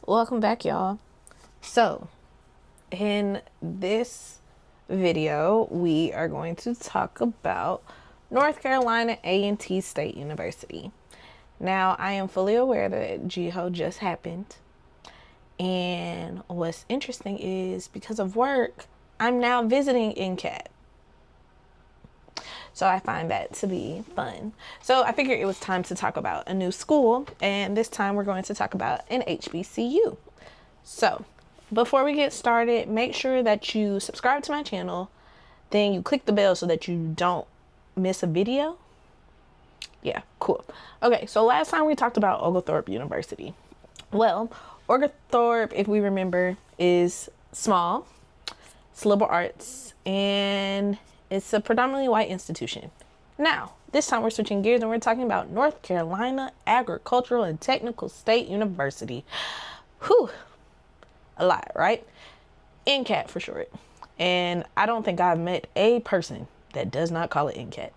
Welcome back, y'all. So, in this video, we are going to talk about North Carolina A&T State University. Now, I am fully aware that GHO just happened. And what's interesting is because of work, I'm now visiting NCAT. So I find that to be fun. So I figured it was time to talk about a new school. And this time we're going to talk about an HBCU. So before we get started, make sure that you subscribe to my channel. Then you click the bell so that you don't miss a video. Yeah, cool. Okay, so last time we talked about Oglethorpe University. Well, Oglethorpe, if we remember, is small. It's liberal arts, and it's a predominantly white institution. Now, this time we're switching gears and we're talking about North Carolina Agricultural and Technical State University. Whew, a lot, right? NCAT for short. And I don't think I've met a person that does not call it NCAT.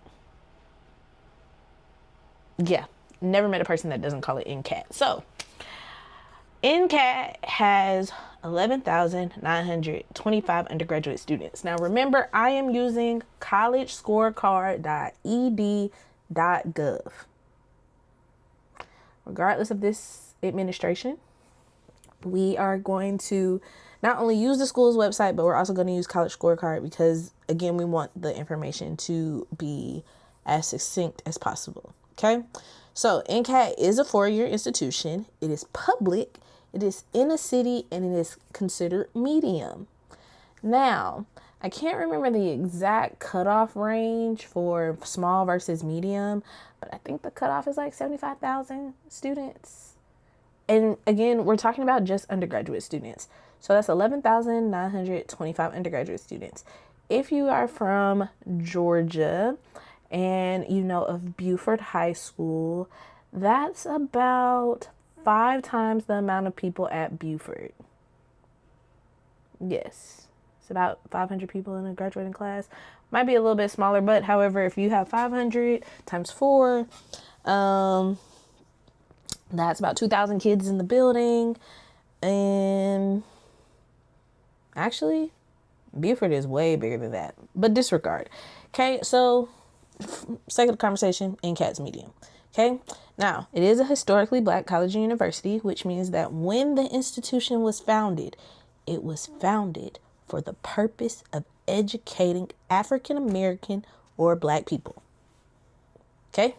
Yeah, never met a person that doesn't call it NCAT. So, NCAT has 11,925 undergraduate students. Now remember, I am using collegescorecard.ed.gov. Regardless of this administration, we are going to not only use the school's website, but we're also going to use College Scorecard because, again, we want the information to be as succinct as possible. Okay, so NCAT is a four-year institution. It is public. It is in a city, and it is considered medium. Now, I can't remember the exact cutoff range for small versus medium, but I think the cutoff is like 75,000 students. And again, we're talking about just undergraduate students. So that's 11,925 undergraduate students. If you are from Georgia and you know of Buford High School, that's about 5 times the amount of people at Buford. Yes, it's about 500 people in a graduating class. Might be a little bit smaller, but however, if you have 500 times 4, that's about 2,000 kids in the building. And actually, Buford is way bigger than that, but disregard. Okay, so sake of the conversation, NCAT's medium. Okay, now it is a historically black college and university, which means that when the institution was founded, it was founded for the purpose of educating African American or black people. Okay,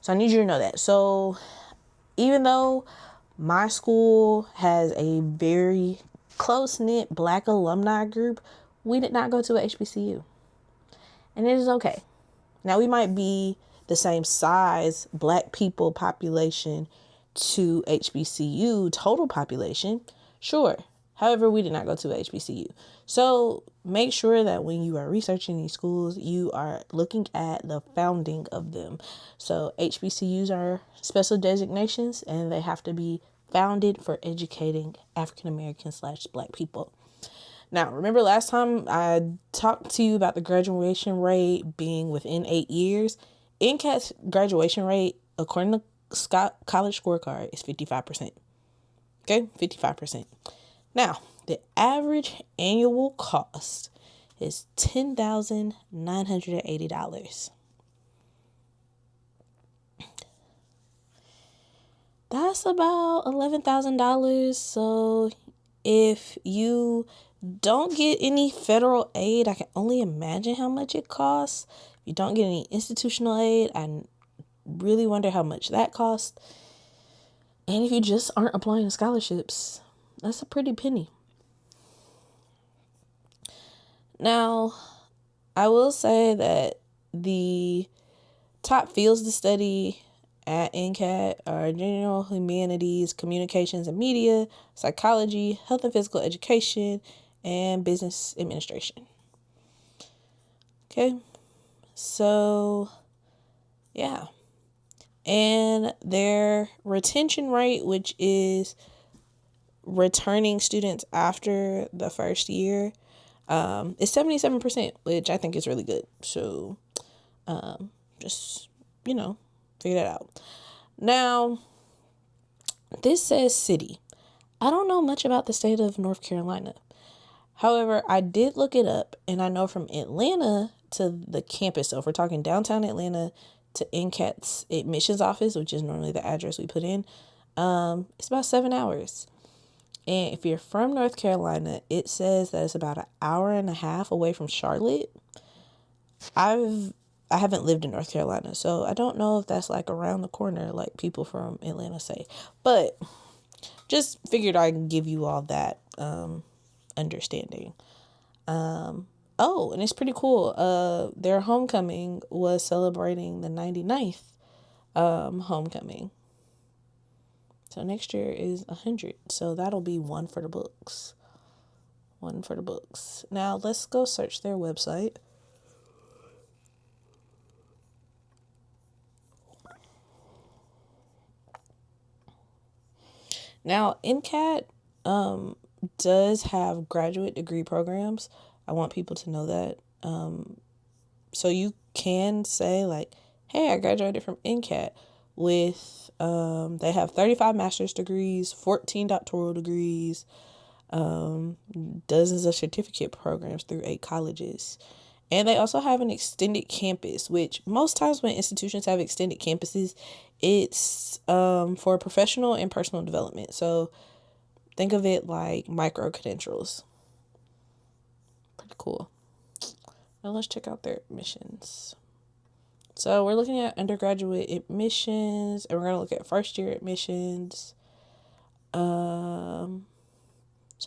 so I need you to know that. So even though my school has a very close-knit black alumni group, we did not go to a HBCU, and it is okay. Now we might be the same size black people population to HBCU total population, sure. However, we did not go to HBCU. So make sure that when you are researching these schools, you are looking at the founding of them. So HBCUs are special designations, and they have to be founded for educating African American / black people. Now, remember last time I talked to you about the graduation rate being within 8 years? NCAT's graduation rate, according to College Scorecard, is 55%. Okay, 55%. Now, the average annual cost is $10,980. That's about $11,000. So if you don't get any federal aid, I can only imagine how much it costs. If you don't get any institutional aid, I really wonder how much that costs. And if you just aren't applying to scholarships, that's a pretty penny. Now, I will say that the top fields to study at NCAT are general humanities, communications and media, psychology, health and physical education, and business administration. Okay, so yeah. And their retention rate, which is returning students after the first year, is 77%, which I think is really good. So just, figure that out. Now, this says city. I don't know much about the state of North Carolina. However, I did look it up, and I know from Atlanta to the campus, so if we're talking downtown Atlanta to NCAT's admissions office, which is normally the address we put in, it's about 7 hours. And if you're from North Carolina, it says that it's about an hour and a half away from Charlotte. I haven't lived in North Carolina, so I don't know if that's like around the corner, like people from Atlanta say. But just figured I'd give you all that understanding. Oh, and it's pretty cool. Their homecoming was celebrating the 99th homecoming. So next year is 100. So that'll be one for the books. One for the books. Now let's go search their website. Now, NCAT does have graduate degree programs. I want people to know that. So you can say like, hey, I graduated from NCAT with, they have 35 master's degrees, 14 doctoral degrees, dozens of certificate programs through 8 colleges. And they also have an extended campus, which most times when institutions have extended campuses, it's for professional and personal development. So think of it like micro credentials. Pretty cool. Now let's check out their admissions. So we're looking at undergraduate admissions, and we're going to look at first year admissions. So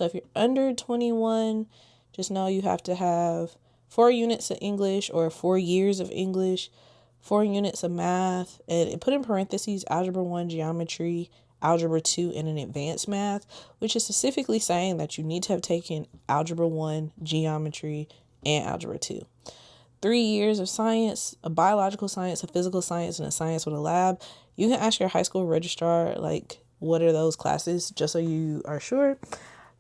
if you're under 21, just know you have to have 4 units of English or 4 years of English, 4 units of math, and it put in parentheses Algebra 1 geometry, Algebra 2, and an advanced math, which is specifically saying that you need to have taken Algebra 1, geometry, and Algebra 2. 3 years of science, a biological science, a physical science, and a science with a lab. You can ask your high school registrar, like, what are those classes, just so you are sure.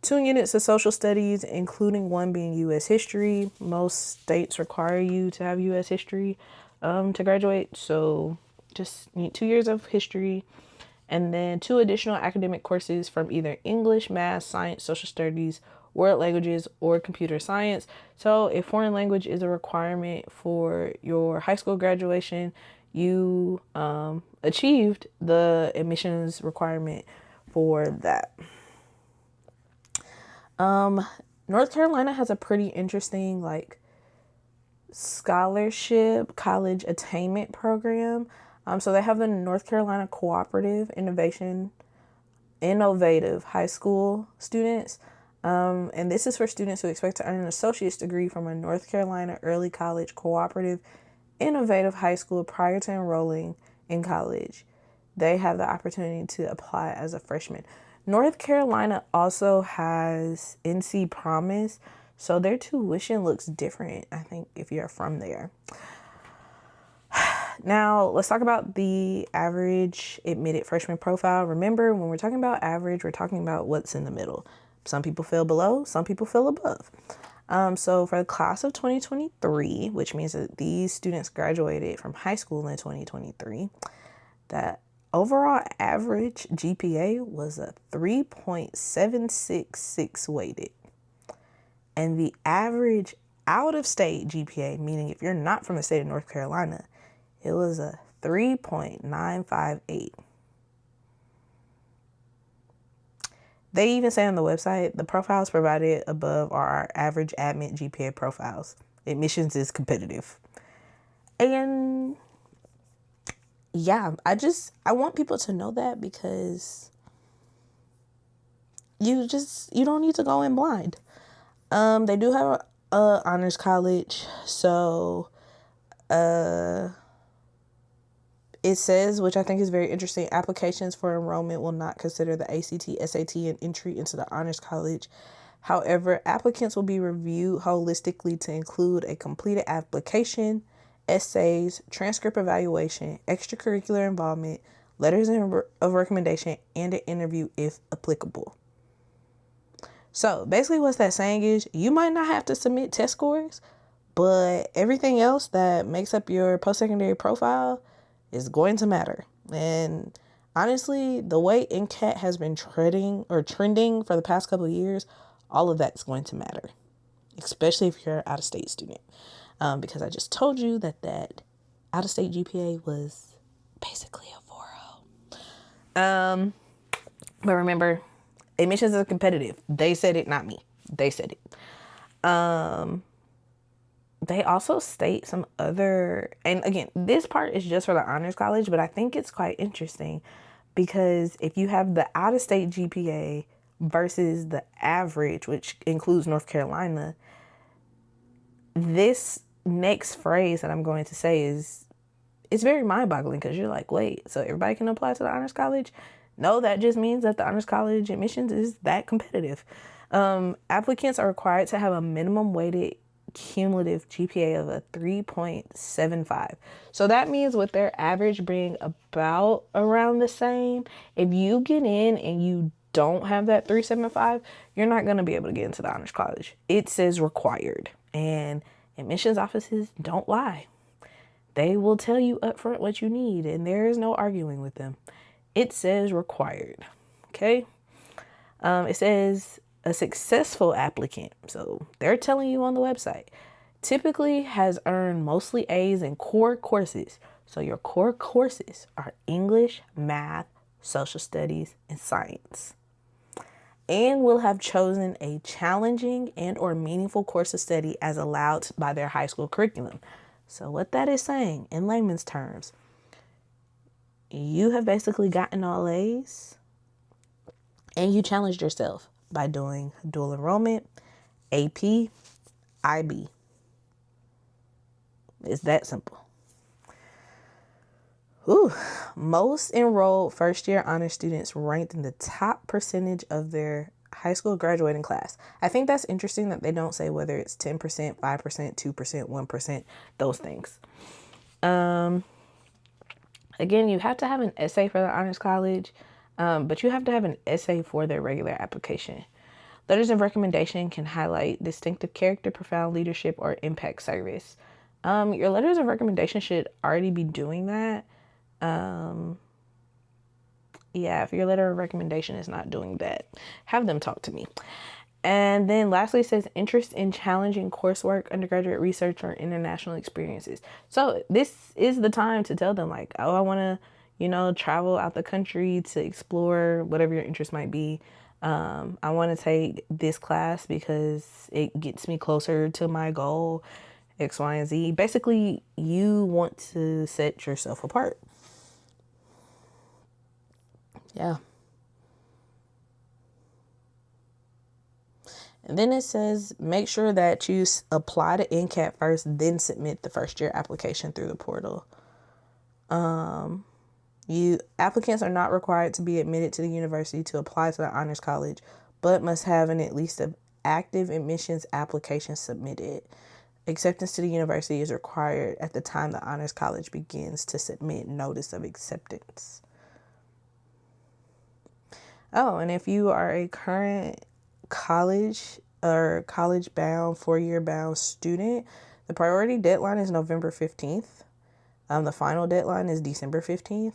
2 units of social studies, including 1 being U.S. history. Most states require you to have U.S. history to graduate. So just need 2 years of history. And then 2 additional academic courses from either English, math, science, social studies, world languages, or computer science. So if foreign language is a requirement for your high school graduation, you achieved the admissions requirement for that. North Carolina has a pretty interesting like scholarship college attainment program. So they have the North Carolina Cooperative Innovative High School students. And this is for students who expect to earn an associate's degree from a North Carolina Early College Cooperative Innovative High School prior to enrolling in college. They have the opportunity to apply as a freshman. North Carolina also has NC Promise, so their tuition looks different, I think, if you're from there. Now, let's talk about the average admitted freshman profile. Remember, when we're talking about average, we're talking about what's in the middle. Some people fell below, some people fell above. So for the class of 2023, which means that these students graduated from high school in 2023, that overall average GPA was a 3.766 weighted. And the average out-of-state GPA, meaning if you're not from the state of North Carolina, it was a 3.958. They even say on the website, the profiles provided above are our average admit GPA profiles. Admissions is competitive. And yeah, I want people to know that, because you don't need to go in blind. They do have a honors college, so it says, which I think is very interesting, applications for enrollment will not consider the ACT, SAT, and entry into the honors college. However, applicants will be reviewed holistically to include a completed application, essays, transcript evaluation, extracurricular involvement, letters of recommendation, and an interview if applicable. So basically what that saying is, you might not have to submit test scores, but everything else that makes up your post-secondary profile is going to matter. And Honestly, the way NCAT has been trending for the past couple of years, all of that's going to matter, especially if you're an out-of-state student. Because I just told you that out-of-state GPA was basically a 4.0. But remember, admissions are competitive. They said it, not me. They said it. They also state some other, and again, this part is just for the honors college, but I think it's quite interesting because if you have the out-of-state GPA versus the average, which includes North Carolina, this next phrase that I'm going to say it's very mind-boggling because you're like, wait, so everybody can apply to the honors college? No, that just means that the honors college admissions is that competitive. Applicants are required to have a minimum weighted cumulative GPA of a 3.75. So that means with their average being about around the same, if you get in and you don't have that 3.75, you're not going to be able to get into the honors college. It says required, and admissions offices don't lie. They will tell you up front what you need, and there is no arguing with them. It says required. Okay. It says a successful applicant, so they're telling you on the website, typically has earned mostly A's in core courses. So your core courses are English, math, social studies, and science. And will have chosen a challenging and or meaningful course of study as allowed by their high school curriculum. So what that is saying in layman's terms, you have basically gotten all A's and you challenged yourself by doing dual enrollment, AP, IB. It's that simple. Most enrolled first-year honor students ranked in the top percentage of their high school graduating class. I think that's interesting that they don't say whether it's 10%, 5%, 2%, 1%, those things. Again, you have to have an essay for the honors college, but you have to have an essay for their regular application. Letters of recommendation can highlight distinctive character, profound leadership, or impact service. Your letters of recommendation should already be doing that. If your letter of recommendation is not doing that, have them talk to me. And then lastly, it says interest in challenging coursework, undergraduate research, or international experiences. So this is the time to tell them like, oh, I want to, travel out the country to explore whatever your interest might be. I want to take this class because it gets me closer to my goal, X, Y, and Z. Basically, you want to set yourself apart. Yeah. And then it says, make sure that you apply to NCAT first, then submit the first year application through the portal. Applicants are not required to be admitted to the university to apply to the honors college, but must have at least an active admissions application submitted. Acceptance to the university is required at the time the honors college begins to submit notice of acceptance. Oh, and if you are a current college or college-bound, 4-year-bound student, the priority deadline is November 15th. The final deadline is December 15th.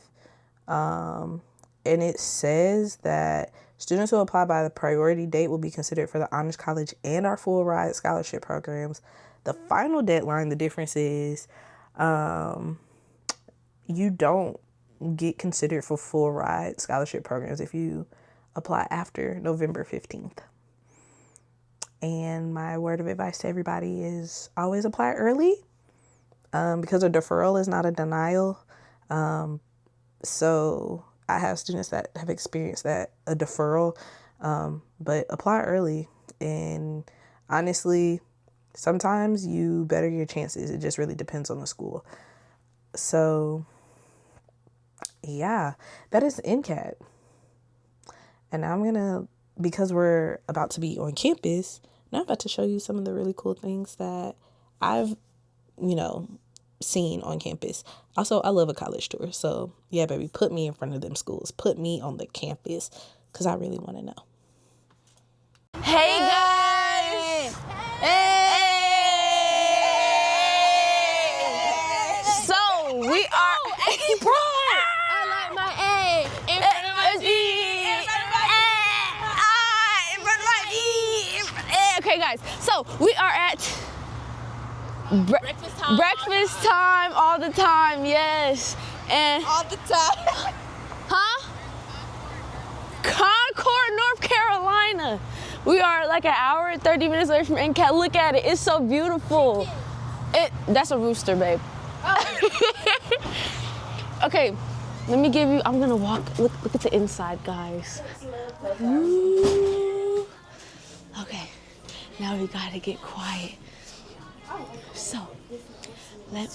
And it says that students who apply by the priority date will be considered for the honors college and our full ride scholarship programs. The final deadline, the difference is you don't get considered for full ride scholarship programs if you apply after November 15th. And my word of advice to everybody is always apply early, because a deferral is not a denial. So I have students that have experienced a deferral, but apply early. And honestly, sometimes you better your chances. It just really depends on the school. So yeah, that is NCAT. And now because we're about to be on campus, now I'm about to show you some of the really cool things that I've, seen on campus. Also, I love a college tour. So yeah, baby, put me in front of them schools. Put me on the campus because I really want to know. Hey guys! Hey! So we are... I like my A. In front of my E. In front of my in front of my E. Okay, guys. So we are at breakfast time all the time. Yes. And all the time. huh? Concord, North Carolina. We are like an hour and 30 minutes away from NCAT. Look at it. It's so beautiful. That's a rooster, babe. Oh. Okay, let me give you, I'm gonna walk, look at the inside, guys. Ooh. Okay, now we gotta get quiet. So, let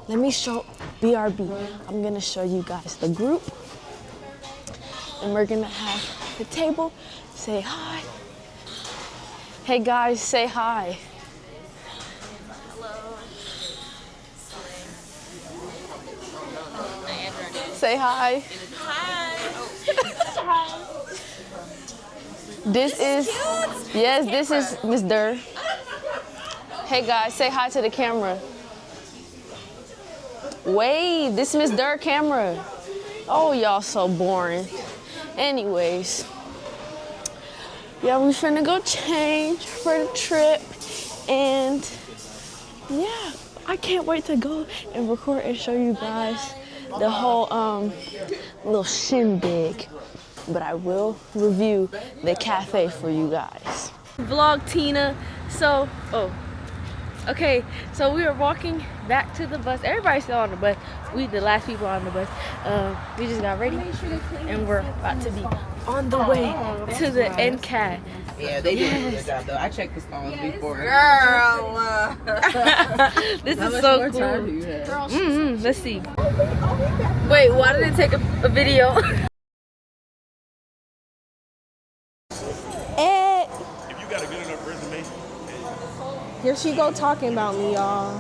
me show BRB. I'm gonna show you guys the group. And we're gonna have the table. Say hi. Hey guys, say hi. Hello. Say hi. Hi. This is Miss Durr. Hey guys, say hi to the camera. Wait, this is Miss Durr camera. Oh, y'all so boring. Anyways, yeah, we finna go change for the trip, and yeah, I can't wait to go and record and show you guys the whole little shindig. But I will review the cafe for you guys. Vlog Tina. So, okay, so we are walking back to the bus. Everybody's still on the bus. We the last people on the bus. We just got ready, and we're about to be on the way to the NCAT. Yeah, they did a good job though. I checked the stalls before. Girl. This is so cool. Let's see. Wait, why did it take a video? If you got a good enough resume, Here she go talking about me, y'all.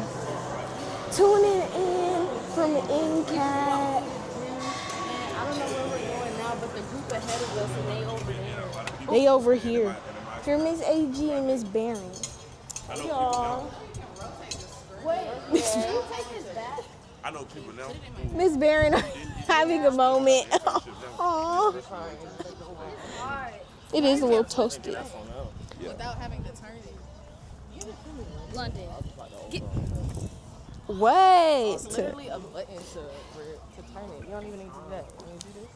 Tuning in from NCAT. I don't know where we're going now, but the group ahead of us, and they over there. They over here. Here, Miss AG and Miss Barron. Y'all. I know people now. Miss Barron having a moment. Aw. It is a little toasted. Without having to turn it. London. Wait. Literally a button to turn it. You don't even need to do that. You need to do this.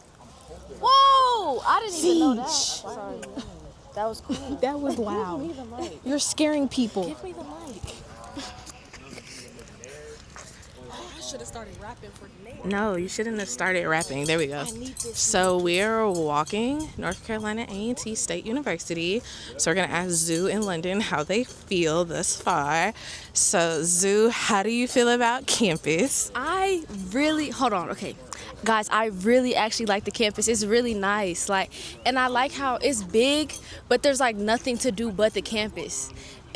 Whoa! I didn't even know that. Sheesh. Sorry. That was cool. That was loud. Give me the mic. You're scaring people. Give me the mic. I should have started rapping for Nate. No, you shouldn't have started rapping. There we go. So we're walking North Carolina A&T State University. So we're going to ask Zoo and London how they feel thus far. So Zoo, how do you feel about campus? Hold on, okay. Guys, I really actually like the campus. It's really nice. And I like how it's big, but there's like nothing to do but the campus.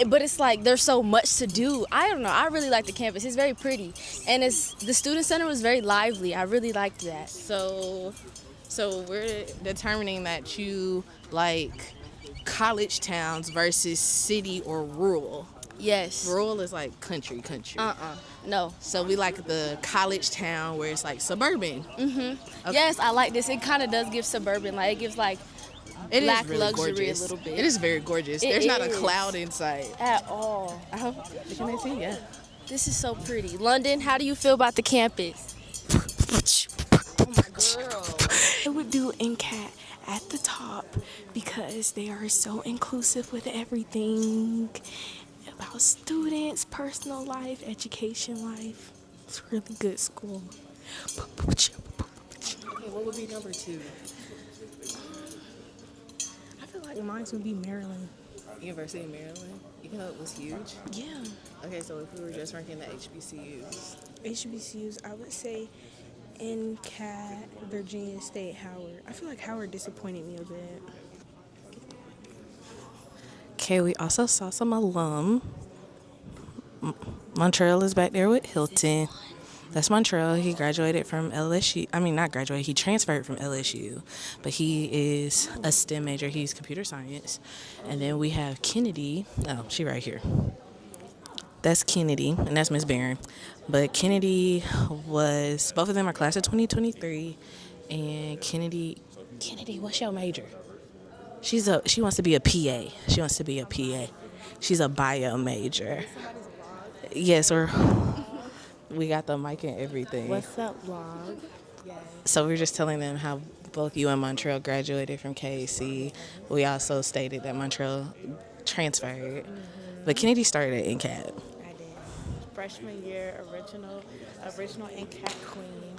But it's like there's so much to do. I don't know. I really like the campus. It's very pretty. And the student center was very lively. I really liked that. So we're determining that you like college towns versus city or rural. Yes. Rural is like country. No. So we like the college town where it's like suburban. Okay. Yes, I like this. It kind of does give suburban. Like it gives like It black is really luxury gorgeous. a little bit. It is very gorgeous. It There's not a is. cloud in sight. At all. Can they see? Yeah. This is so pretty. London, how do you feel about the campus? I would do NCAT at the top because they are so inclusive with everything about students, personal life, education life. It's a really good school. Okay, what would be number 2? I feel like mine would be Maryland. University of Maryland. Even though it was huge. Yeah. Okay, so if we were just ranking the HBCUs. HBCUs, I would say NCAT, Virginia State, Howard. I feel like Howard disappointed me a bit. Okay, we also saw some alum. Montreal is back there with Hilton. That's Montreal. He graduated from LSU. I mean, not graduated. He transferred from LSU. But he is a STEM major. He's computer science. And then we have Kennedy. Oh, she right here. That's Kennedy, and that's Miss Barron. But Kennedy both of them are class of 2023. And Kennedy, what's your major? She wants to be a PA. She wants to be a PA. She's a bio major. Yes, we got the mic and everything. What's up, vlog? So we're just telling them how both you and Montreal graduated from KAC. We also stated that Montreal transferred, but Kennedy started at NCAT. I did. Freshman year, original NCAT queen.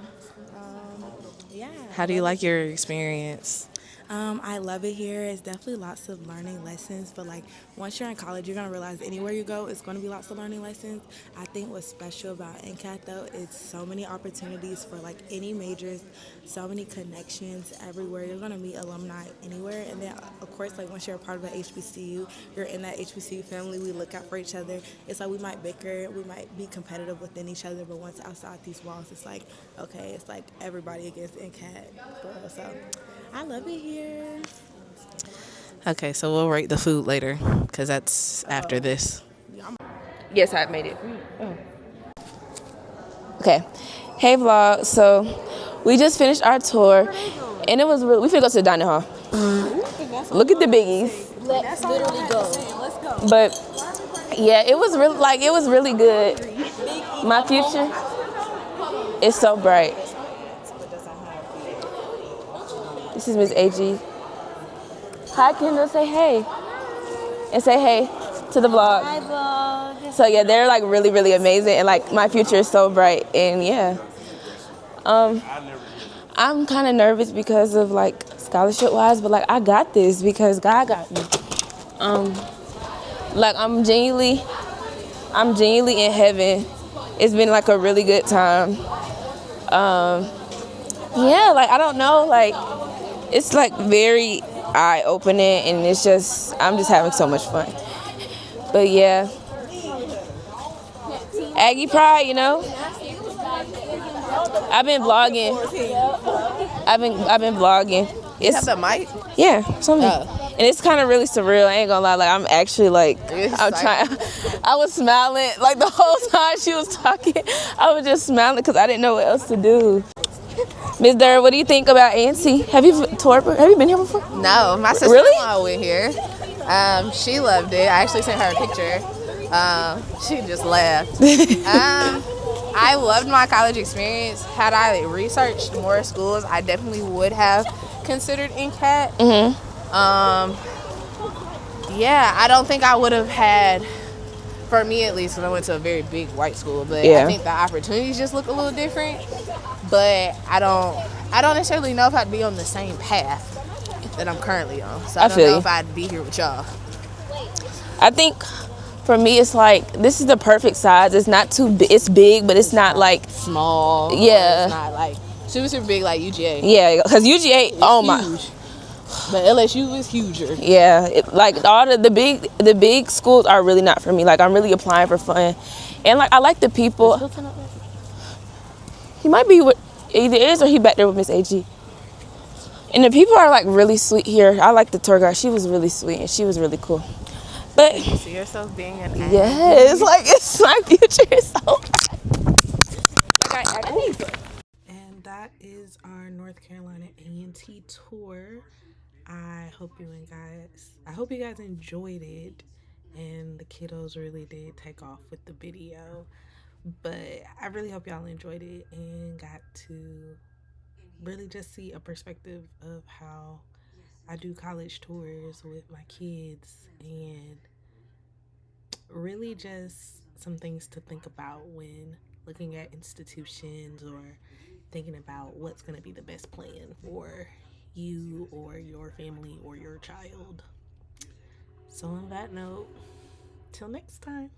Yeah. How do you like your experience? I love it here. It's definitely lots of learning lessons, but like once you're in college, you're gonna realize anywhere you go, it's gonna be lots of learning lessons. I think what's special about NCAT though is so many opportunities for like any majors, so many connections everywhere. You're gonna meet alumni anywhere, and then of course like once you're a part of the HBCU, you're in that HBCU family. We look out for each other. It's like we might bicker, we might be competitive within each other, but once outside these walls, it's like okay, it's like everybody against NCAT. So I love it here. Okay, so we'll rate the food later, because that's after this. Yes, I made it. Okay. Hey, vlog. So, we just finished our tour, and it was really, we finna go to the dining hall. Look at the biggies. Let's literally go. Let's go. But, yeah, it was really good. My future is so bright. This is Miss AG. Hi, Kendall. Say hey. And say hey to the vlog. Hi, vlog. So yeah, they're like really, really amazing, and like my future is so bright, and yeah. I'm kind of nervous because of like scholarship wise, but like I got this because God got me. Like I'm genuinely in heaven. It's been like a really good time. Yeah, like I don't know, like it's like very eye-opening, and I'm just having so much fun. But yeah, Aggie Pride, you know. I've been vlogging. I've been vlogging. You have the mic? Yeah, something. And it's kind of really surreal. I ain't gonna lie. Like I'm actually like I'm trying. I was smiling like the whole time she was talking. I was just smiling because I didn't know what else to do. Ms. Durr, what do you think about ANC? Have you been here before? No, my sister-in-law went here. She loved it. I actually sent her a picture. She just laughed. I loved my college experience. Had I researched more schools, I definitely would have considered NCAT. Yeah, I don't think I would have had, for me at least, because I went to a very big white school, but I think the opportunities just look a little different. But I don't necessarily know if I'd be on the same path that I'm currently on. So I don't know if I'd be here with y'all. I think for me it's like this is the perfect size. It's not too big. It's big, but it's not like Small. Yeah. It's not like super big like UGA. Yeah, because UGA, Huge. But LSU is huger. Yeah, like all the big schools are really not for me. Like I'm really applying for fun, and like I like the people. He might be with either is or he back there with Miss AG. And the people are like really sweet here. I like the tour guide. She was really sweet and she was really cool. But You see yourself being an actor? yes, like it's my future is so bright. And that is our North Carolina A&T tour. I hope you guys enjoyed it, and the kiddos really did take off with the video. But I really hope y'all enjoyed it and got to really just see a perspective of how I do college tours with my kids, and really just some things to think about when looking at institutions or thinking about what's going to be the best plan for you or your family or your child. So on that note, till next time.